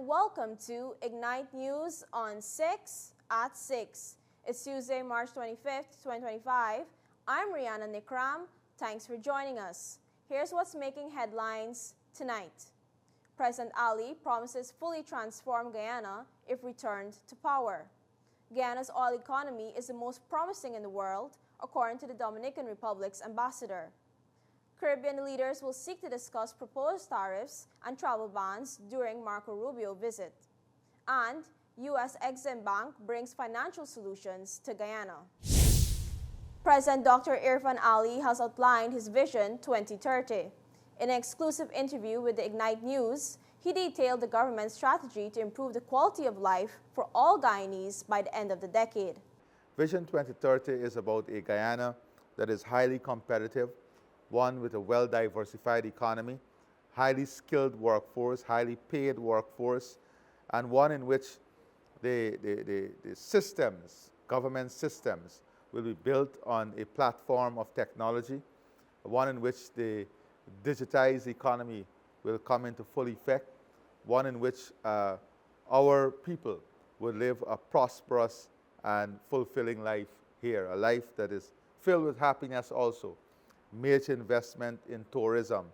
welcome to Ignite News on 6 at 6. It's Tuesday, March 25th, 2025. I'm Rihanna Nikram. Thanks for joining us. Here's what's making headlines tonight. President Ali promises fully transform Guyana if returned to power. Guyana's oil economy is the most promising in the world, according to the Dominican Republic's ambassador. Caribbean leaders will seek to discuss proposed tariffs and travel bans during Marco Rubio visit. And U.S. Exim Bank brings financial solutions to Guyana. President Dr. Irfaan Ali has outlined his Vision 2030. In an exclusive interview with the Ignite News, he detailed the government's strategy to improve the quality of life for all Guyanese by the end of the decade. Vision 2030 is about a Guyana that is highly competitive, one with a well-diversified economy, highly skilled workforce, highly paid workforce, and one in which the systems, government systems, will be built on a platform of technology, one in which the digitized economy will come into full effect, one in which our people will live a prosperous and fulfilling life here, a life that is filled with happiness also. Major investment in tourism,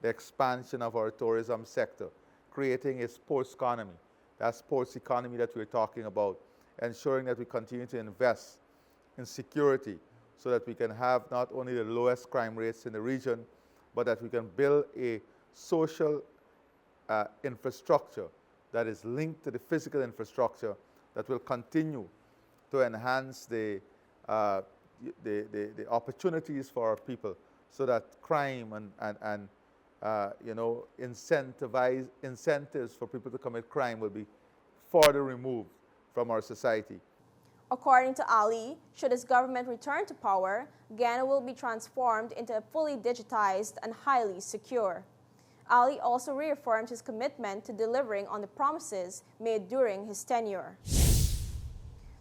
the expansion of our tourism sector, creating a sports economy, that sports economy that we're talking about, ensuring that we continue to invest in security so that we can have not only the lowest crime rates in the region, but that we can build a social infrastructure that is linked to the physical infrastructure that will continue to enhance the opportunities for our people, so that crime and incentives for people to commit crime will be further removed from our society. According to Ali, should his government return to power, Guyana will be transformed into a fully digitized and highly secure. Ali also reaffirmed his commitment to delivering on the promises made during his tenure.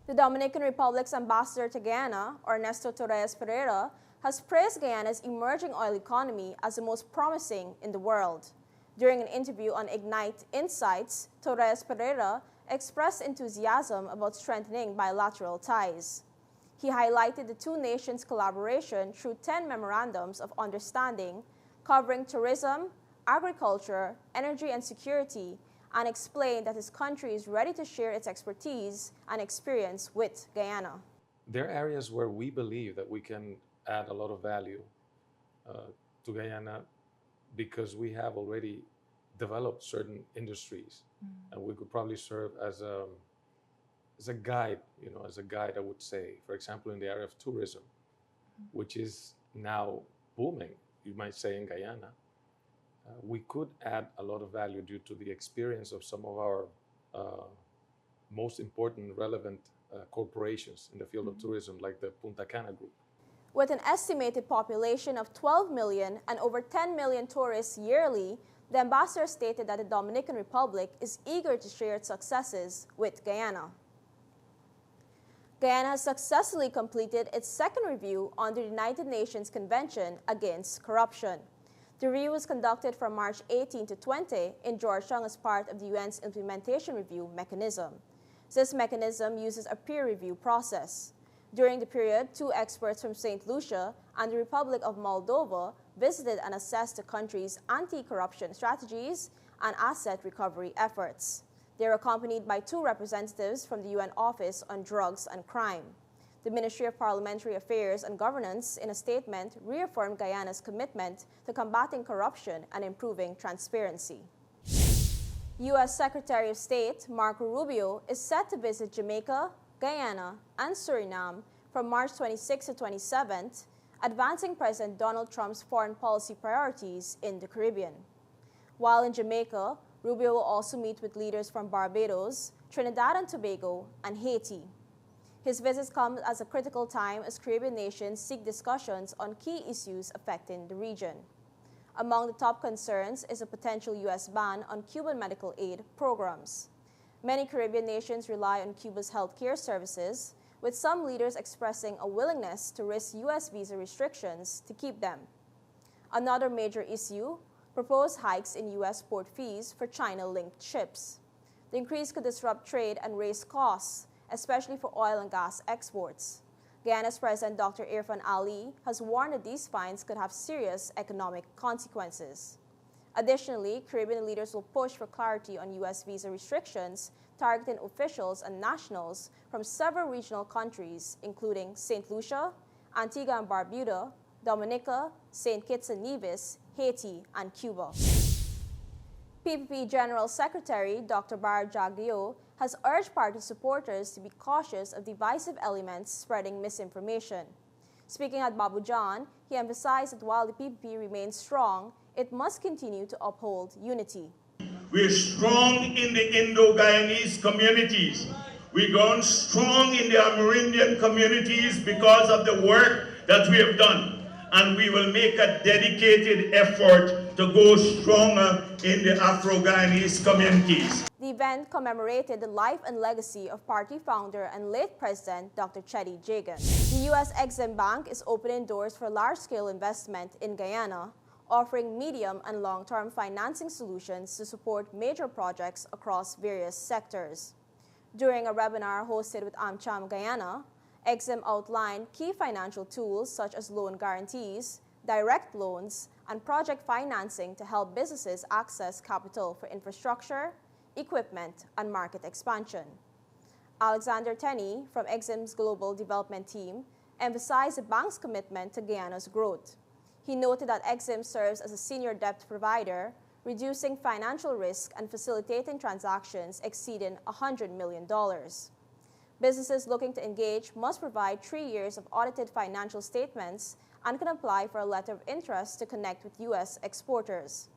The Dominican Republic's ambassador to Guyana, Ernesto Torres Pereira, has praised Guyana's emerging oil economy as the most promising in the world. During an interview on Ignite Insights, Torres Pereira expressed enthusiasm about strengthening bilateral ties. He highlighted the two nations' collaboration through 10 memorandums of understanding covering tourism, agriculture, energy, and security, and explained that his country is ready to share its expertise and experience with Guyana. There are areas where we believe that we can add a lot of value to Guyana because we have already developed certain industries, and we could probably serve as a guide, I would say, for example, in the area of tourism, which is now booming, you might say, in Guyana. We could add a lot of value due to the experience of some of our most important relevant corporations in the field of tourism, like the Punta Cana Group. With an estimated population of 12 million and over 10 million tourists yearly, the ambassador stated that the Dominican Republic is eager to share its successes with Guyana. Guyana has successfully completed its second review under the United Nations Convention Against Corruption. The review was conducted from March 18 to 20 in Georgetown as part of the UN's Implementation Review Mechanism. This mechanism uses a peer review process. During the period, 2 experts from St. Lucia and the Republic of Moldova visited and assessed the country's anti-corruption strategies and asset recovery efforts. They were accompanied by 2 representatives from the UN Office on Drugs and Crime. The Ministry of Parliamentary Affairs and Governance, in a statement, reaffirmed Guyana's commitment to combating corruption and improving transparency. U.S. Secretary of State Marco Rubio is set to visit Jamaica, Guyana, and Suriname from March 26 to 27, advancing President Donald Trump's foreign policy priorities in the Caribbean. While in Jamaica, Rubio will also meet with leaders from Barbados, Trinidad and Tobago, and Haiti. His visits come at a critical time as Caribbean nations seek discussions on key issues affecting the region. Among the top concerns is a potential U.S. ban on Cuban medical aid programs. Many Caribbean nations rely on Cuba's healthcare services, with some leaders expressing a willingness to risk U.S. visa restrictions to keep them. Another major issue, proposed hikes in U.S. port fees for China-linked ships. The increase could disrupt trade and raise costs, especially for oil and gas exports. Guyana's President Dr. Irfan Ali has warned that these fines could have serious economic consequences. Additionally, Caribbean leaders will push for clarity on U.S. visa restrictions targeting officials and nationals from several regional countries, including St. Lucia, Antigua and Barbuda, Dominica, St. Kitts and Nevis, Haiti, and Cuba. PPP General Secretary Dr. Bar Jagdeo has urged party supporters to be cautious of divisive elements spreading misinformation. Speaking at Babujan, he emphasized that while the PPP remains strong, it must continue to uphold unity. We're strong in the Indo-Guyanese communities. We're going strong in the Amerindian communities because of the work that we have done. And we will make a dedicated effort to go stronger in the Afro-Guyanese communities. The event commemorated the life and legacy of party founder and late President Dr. Cheddi Jagan. The U.S. Exim Bank is opening doors for large-scale investment in Guyana, offering medium and long-term financing solutions to support major projects across various sectors. During a webinar hosted with AmCham Guyana, Exim outlined key financial tools such as loan guarantees, direct loans, and project financing to help businesses access capital for infrastructure, equipment, and market expansion. Alexander Tenney from Exim's Global Development Team emphasized the bank's commitment to Guyana's growth. He noted that Exim serves as a senior debt provider, reducing financial risk and facilitating transactions exceeding $100 million. Businesses looking to engage must provide 3 years of audited financial statements and can apply for a letter of interest to connect with U.S. exporters.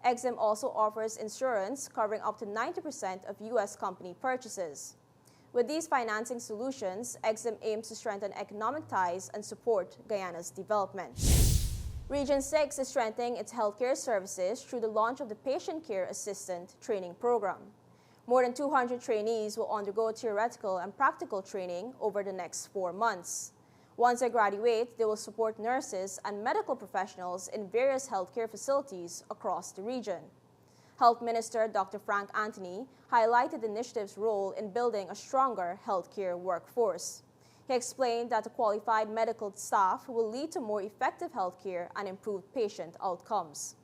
Exim also offers insurance covering up to 90% of U.S. company purchases. With these financing solutions, Exim aims to strengthen economic ties and support Guyana's development. Region 6 is strengthening its healthcare services through the launch of the Patient Care Assistant Training Program. More than 200 trainees will undergo theoretical and practical training over the next 4 months. Once they graduate, they will support nurses and medical professionals in various healthcare facilities across the region. Health Minister Dr. Frank Anthony highlighted the initiative's role in building a stronger healthcare workforce. He explained that the qualified medical staff will lead to more effective healthcare and improved patient outcomes.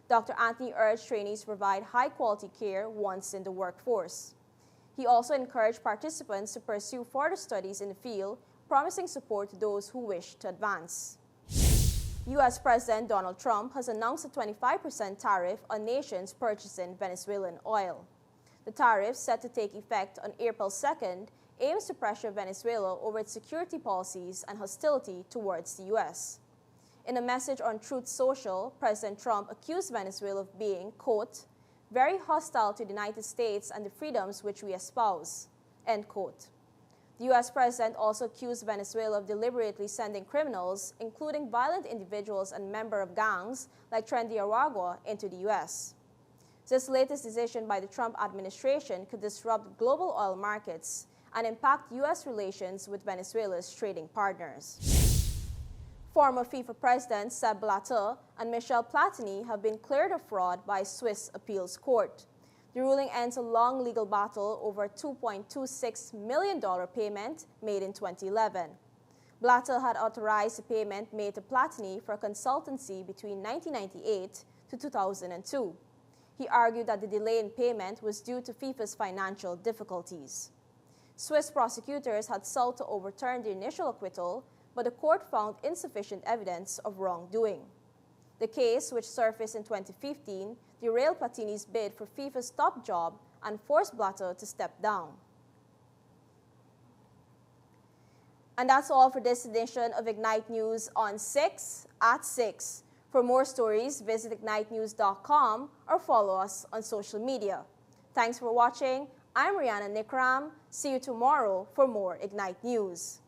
Dr. Anthony urged trainees to provide high-quality care once in the workforce. He also encouraged participants to pursue further studies in the field, promising support to those who wish to advance. U.S. President Donald Trump has announced a 25% tariff on nations purchasing Venezuelan oil. The tariff, set to take effect on April 2nd, aims to pressure Venezuela over its security policies and hostility towards the U.S. In a message on Truth Social, President Trump accused Venezuela of being, quote, very hostile to the United States and the freedoms which we espouse, end quote. The U.S. president also accused Venezuela of deliberately sending criminals, including violent individuals and members of gangs like Tren de Aragua, into the U.S. This latest decision by the Trump administration could disrupt global oil markets and impact U.S. relations with Venezuela's trading partners. Former FIFA presidents Sepp Blatter and Michel Platini have been cleared of fraud by Swiss appeals court. The ruling ends a long legal battle over a $2.26 million payment made in 2011. Blatter had authorized the payment made to Platini for consultancy between 1998 to 2002. He argued that the delay in payment was due to FIFA's financial difficulties. Swiss prosecutors had sought to overturn the initial acquittal, but the court found insufficient evidence of wrongdoing. The case, which surfaced in 2015, derailed Platini's bid for FIFA's top job and forced Blatter to step down. And that's all for this edition of Ignite News on 6 at 6. For more stories, visit ignitenews.com or follow us on social media. Thanks for watching. I'm Rihanna Nikram. See you tomorrow for more Ignite News.